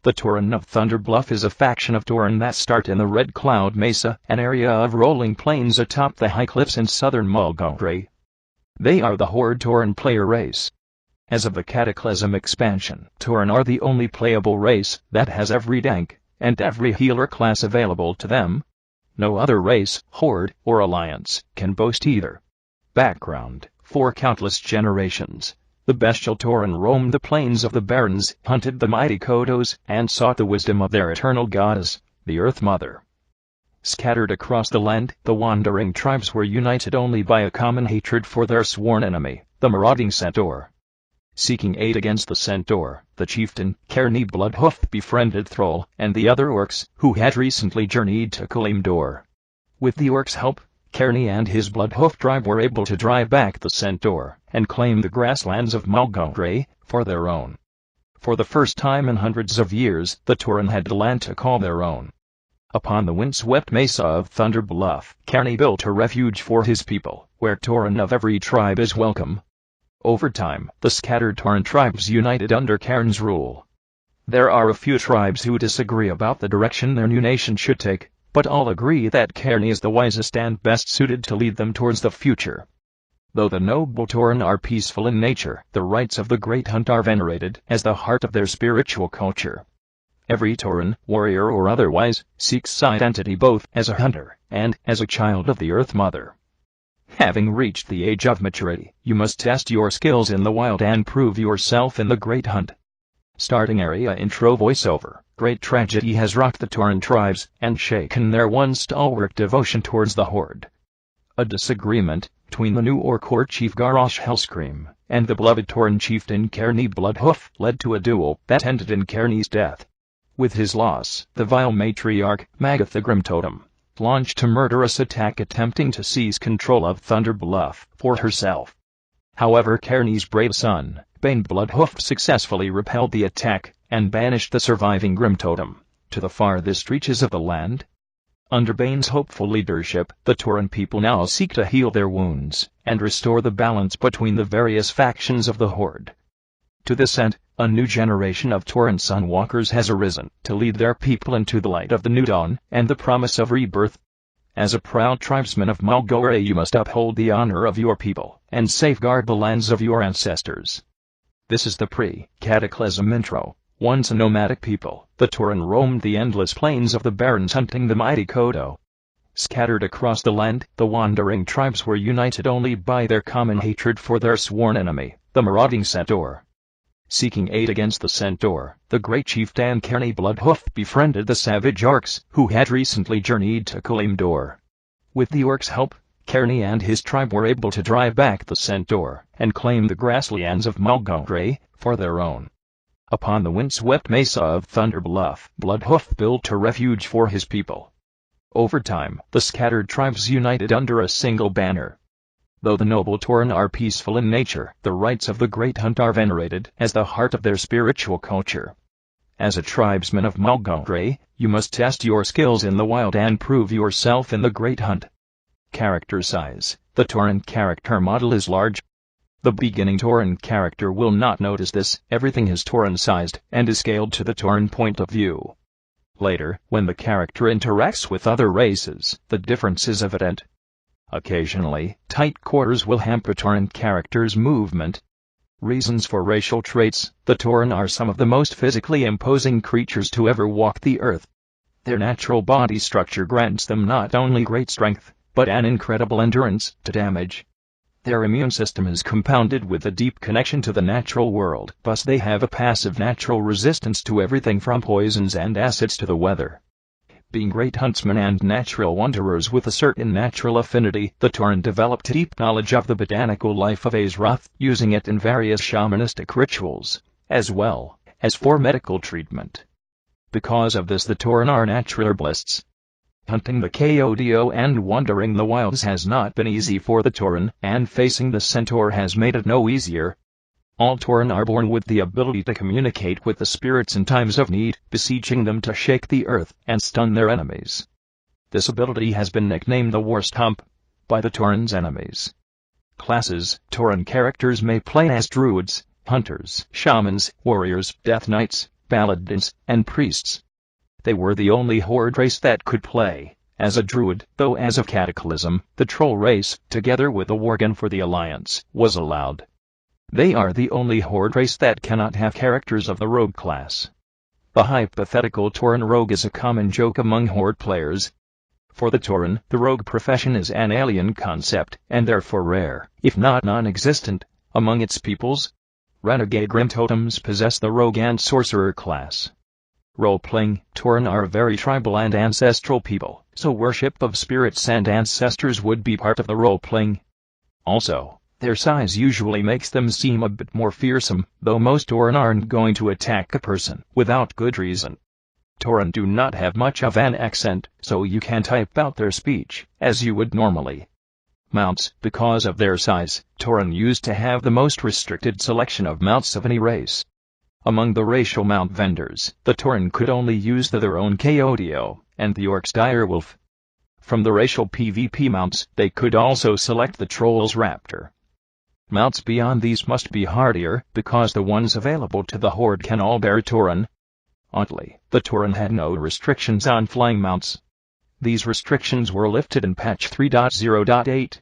The Tauren of Thunder Bluff is a faction of Tauren that start in the Red Cloud Mesa, an area of rolling plains atop the high cliffs in southern Mulgore. They are the Horde Tauren player race. As of the Cataclysm expansion, Tauren are the only playable race that has every tank and every healer class available to them. No other race, horde, or alliance can boast either. Background: for countless generations, the bestial Tauren roamed the plains of the Barrens, hunted the mighty kodos, and sought the wisdom of their eternal goddess, the Earth Mother. Scattered across the land, the wandering tribes were united only by a common hatred for their sworn enemy, the marauding centaur. Seeking aid against the centaur, the chieftain, Cairni Bloodhoof, befriended Thrall and the other orcs, who had recently journeyed to Kalimdor. With the orcs' help, Cairni and his Bloodhoof tribe were able to drive back the centaur and claim the grasslands of Mulgore for their own. For the first time in hundreds of years, the Tauren had land to call their own. Upon the windswept mesa of Thunder Bluff, Cairni built a refuge for his people, where Tauren of every tribe is welcome. Over time, the scattered Tauren tribes united under Cairn's rule. There are a few tribes who disagree about the direction their new nation should take, but all agree that Cairni is the wisest and best suited to lead them towards the future. Though the noble Tauren are peaceful in nature, the rites of the Great Hunt are venerated as the heart of their spiritual culture. Every Tauren, warrior or otherwise, seeks identity both as a hunter and as a child of the Earth Mother. Having reached the age of maturity, you must test your skills in the wild and prove yourself in the Great Hunt. Starting area intro voiceover. Great tragedy has rocked the Tauren tribes and shaken their once stalwart devotion towards the Horde. A disagreement between the new Orc Horde chief Garrosh Hellscream and the beloved Tauren chieftain Cairni Bloodhoof led to a duel that ended in Cairni's death. With his loss, the vile matriarch, Magath the Grim Totem, launched a murderous attack attempting to seize control of Thunder Bluff for herself. However, Cairni's brave son, Bane Bloodhoof, successfully repelled the attack and banished the surviving Grim Totem to the farthest reaches of the land. Under Bane's hopeful leadership, the Tauren people now seek to heal their wounds and restore the balance between the various factions of the Horde. To this end, a new generation of Tauren Sunwalkers has arisen to lead their people into the light of the new dawn and the promise of rebirth. As a proud tribesman of Mulgore, you must uphold the honor of your people and safeguard the lands of your ancestors. This is the pre-Cataclysm intro. Once a nomadic people, the Tauren roamed the endless plains of the Barrens hunting the mighty kodo. Scattered across the land, the wandering tribes were united only by their common hatred for their sworn enemy, the marauding centaur. Seeking aid against the centaur, the great chieftain Cairni Bloodhoof befriended the savage orcs, who had recently journeyed to Kalimdor. With the orcs' help, Cairni and his tribe were able to drive back the centaur and claim the grasslands of Mulgore for their own. Upon the windswept mesa of Thunder Bluff, Bloodhoof built a refuge for his people. Over time, the scattered tribes united under a single banner. Though the noble Tauren are peaceful in nature, the rites of the Great Hunt are venerated as the heart of their spiritual culture. As a tribesman of Mulgore, you must test your skills in the wild and prove yourself in the Great Hunt. Character size. The Tauren character model is large. The beginning Tauren character will not notice this. Everything is Tauren-sized and is scaled to the Tauren point of view. Later, when the character interacts with other races, the difference is evident. Occasionally, tight quarters will hamper Tauren character's movement. Reasons for racial traits. The Tauren are some of the most physically imposing creatures to ever walk the earth. Their natural body structure grants them not only great strength, but an incredible endurance to damage. Their immune system is compounded with a deep connection to the natural world, thus they have a passive natural resistance to everything from poisons and acids to the weather. Being great huntsmen and natural wanderers with a certain natural affinity, the Tauren developed deep knowledge of the botanical life of Azeroth, using it in various shamanistic rituals, as well as for medical treatment. Because of this, the Tauren are natural herbalists. Hunting the kodo and wandering the wilds has not been easy for the Tauren, and facing the centaur has made it no easier. All Tauren are born with the ability to communicate with the spirits in times of need, beseeching them to shake the earth and stun their enemies. This ability has been nicknamed the Worst Hump by the Tauren's enemies. Classes. Tauren characters may play as druids, hunters, shamans, warriors, death knights, paladins, and priests. They were the only horde race that could play as a druid, though as of Cataclysm, the troll race, together with the worgen for the Alliance, was allowed. They are the only horde race that cannot have characters of the rogue class. The hypothetical Tauren rogue is a common joke among horde players. For the Tauren, the rogue profession is an alien concept, and therefore rare, if not non-existent, among its peoples. Renegade Grim Totems possess the rogue and sorcerer class. Role-playing, Tauren are a very tribal and ancestral people, so worship of spirits and ancestors would be part of the role-playing. Also, their size usually makes them seem a bit more fearsome, though most Tauren aren't going to attack a person without good reason. Tauren do not have much of an accent, so you can type out their speech as you would normally. Mounts. Because of their size, Tauren used to have the most restricted selection of mounts of any race. Among the racial mount vendors, the Tauren could only use their own kodo, and the orc's direwolf. From the racial PvP mounts, they could also select the troll's raptor. Mounts beyond these must be hardier, because the ones available to the horde can all bear Tauren. Oddly, the Tauren had no restrictions on flying mounts. These restrictions were lifted in patch 3.0.8,